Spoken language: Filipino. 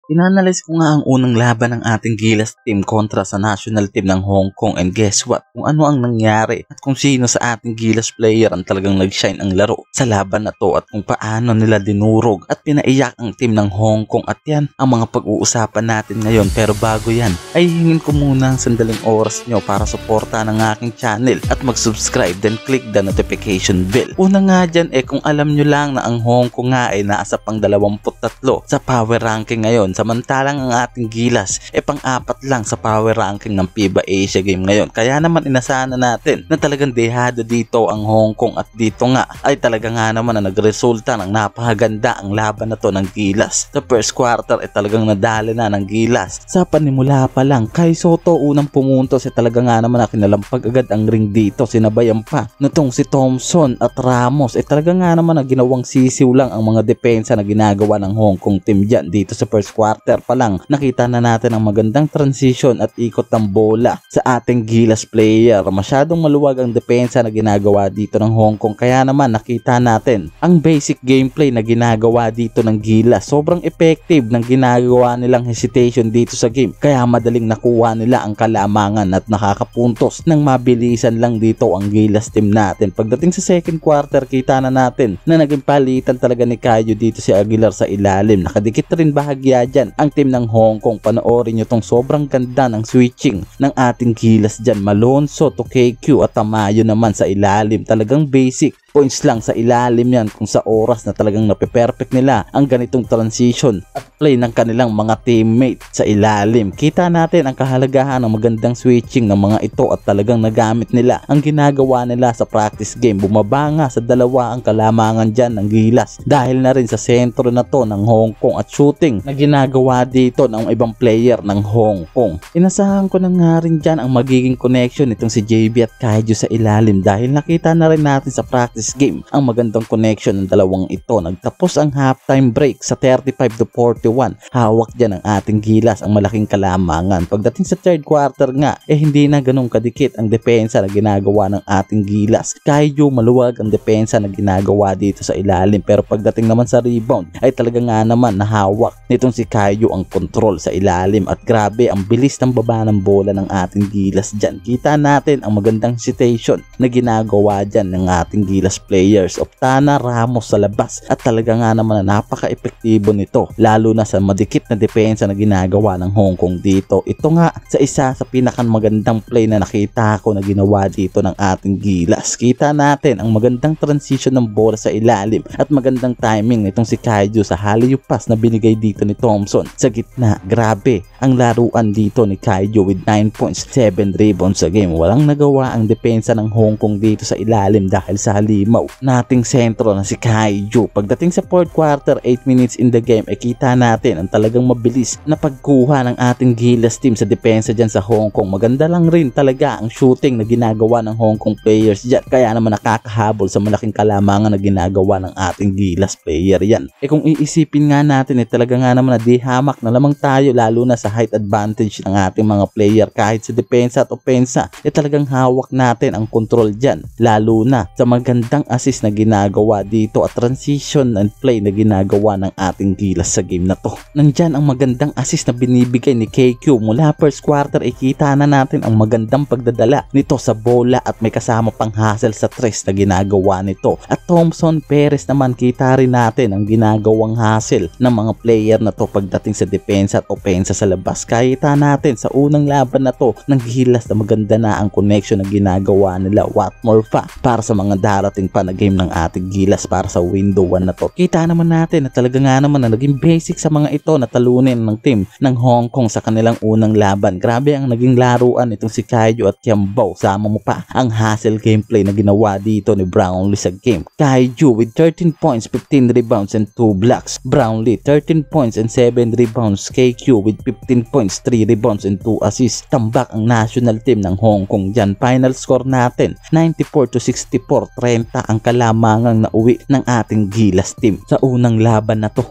Inanalyze ko nga ang unang laban ng ating Gilas team kontra sa national team ng Hong Kong, and guess what? Kung ano ang nangyari at kung sino sa ating Gilas player ang talagang nag-shine ang laro sa laban na to at kung paano nila dinurog at pinaiyak ang team ng Hong Kong, at yan ang mga pag-uusapan natin ngayon. Pero bago yan ay hingin ko muna ang sandaling oras nyo para suporta ng aking channel at mag-subscribe, then click the notification bell. Una nga dyan kung alam nyo lang na ang Hong Kong nga ay nasa pang 23 sa power ranking ngayon, samantalang ang ating Gilas pang-apat lang sa power ranking ng FIBA Asia Game ngayon. Kaya naman inasahan natin na talagang dehado dito ang Hong Kong, at dito nga ay talaga nga naman na nagresulta ng napakaganda ang laban na to ng Gilas. Sa first quarter talagang nadali na ng Gilas. Sa panimula pa lang, kay Soto unang pumuntos talaga nga naman na kinalampag agad ang ring dito. Sinabayan pa nitong si Thompson at Ramos talaga nga naman na ginawang sisiw lang ang mga depensa na ginagawa ng Hong Kong team dyan. Dito sa first quarter pa lang nakita na natin ang magandang transition at ikot ng bola sa ating Gilas player. Masyadong maluwag ang depensa na ginagawa dito ng Hong Kong, kaya naman nakita natin ang basic gameplay na ginagawa dito ng Gilas. Sobrang effective ng ginagawa nilang hesitation dito sa game, kaya madaling nakuha nila ang kalamangan at nakakapuntos ng mabilisan lang dito ang Gilas team natin. Pagdating sa second quarter, kita na natin na naging palitan talaga ni Caillou dito si Aguilar sa ilalim. Nakadikit rin bahagya dyan ang team ng Hong Kong. Panoorin nyo tong sobrang ganda ng switching ng ating Gilas dyan. Malonzo to KQ at Tamayo naman sa ilalim. Talagang basic points lang sa ilalim yan kung sa oras na talagang nape-perfect nila ang ganitong transition at play ng kanilang mga teammate sa ilalim. Kita natin ang kahalagahan ng magandang switching ng mga ito at talagang nagamit nila ang ginagawa nila sa practice game. Bumaba nga sa 2 ang kalamangan dyan ng Gilas dahil na rin sa sentro na to ng Hong Kong at shooting na ginagawa dito ng ibang player ng Hong Kong. Inasahan ko na nga rin dyan ang magiging connection nitong si JB at Caillou sa ilalim dahil nakita na rin natin sa practice game ang magandang connection ng dalawang ito. Nagtapos ang halftime break sa 35-41. Hawak dyan ang ating Gilas ang malaking kalamangan. Pagdating sa third quarter nga hindi na ganun kadikit ang depensa na ginagawa ng ating Gilas. Caillou maluwag ang depensa na ginagawa dito sa ilalim, pero pagdating naman sa rebound ay talaga nga naman nahawak nitong si Caillou ang control sa ilalim, at grabe ang bilis ng baba ng bola ng ating Gilas dyan. Kita natin ang magandang citation na ginagawa dyan ng ating Gilas players. Optana, Ramos sa labas, at talaga nga naman na napaka-epektibo nito lalo na sa madikit na depensa na ginagawa ng Hong Kong dito. Ito nga sa isa sa pinakamagandang play na nakita ko na ginawa dito ng ating Gilas. Kita natin ang magandang transition ng bola sa ilalim at magandang timing nitong si Caillou sa halley pass na binigay dito ni Thompson sa gitna. Grabe ang laruan dito ni Caillou with 9 points, 7 rebounds sa game. Walang nagawa ang depensa ng Hong Kong dito sa ilalim dahil sa halimaw nating sentro na si Caillou. Pagdating sa fourth quarter, 8 minutes in the game, kita natin ang talagang mabilis na pagkuha ng ating Gilas team sa depensa dyan sa Hong Kong. Maganda lang rin talaga ang shooting na ginagawa ng Hong Kong players dyan, kaya naman nakakahabol sa malaking kalamangan na ginagawa ng ating Gilas player yan. Kung iisipin nga natin talaga nga naman na di hamak na lamang tayo lalo na sa height advantage ng ating mga player. Kahit sa depensa at opensa talagang hawak natin ang control dyan, lalo na sa magandang assist na ginagawa dito at transition and play na ginagawa ng ating Gilas sa game na to. Nandyan ang magandang assist na binibigay ni KQ mula first quarter. Kita na natin ang magandang pagdadala nito sa bola at may kasama pang hustle sa tres na ginagawa nito. At Thompson, Perez naman, kita rin natin ang ginagawang hustle ng mga player na to pagdating sa depensa at opensa sa labas. Kita natin sa unang laban na to ng Gilas na maganda na ang connection na ginagawa nila. What more pa para sa mga darating pa na game ng ating Gilas para sa window 1 na to. Kita naman natin na talaga nga naman na naging basic sa mga ito na talunin ng team ng Hong Kong sa kanilang unang laban. Grabe ang naging laruan itong si Caillou at Kiambao. Sama mo pa ang hustle gameplay na ginawa dito ni Brownlee sa game. Caillou with 13 points, 15 rebounds and 2 blocks. Brownlee 13 points and 7 rebounds. KQ with 15 points, 3 rebounds and 2 assists. Tambak ang national team ng Hong Kong dyan. Final score natin 94-64, 30 ang kalamangang nauwi ng ating Gilas team sa unang laban na to.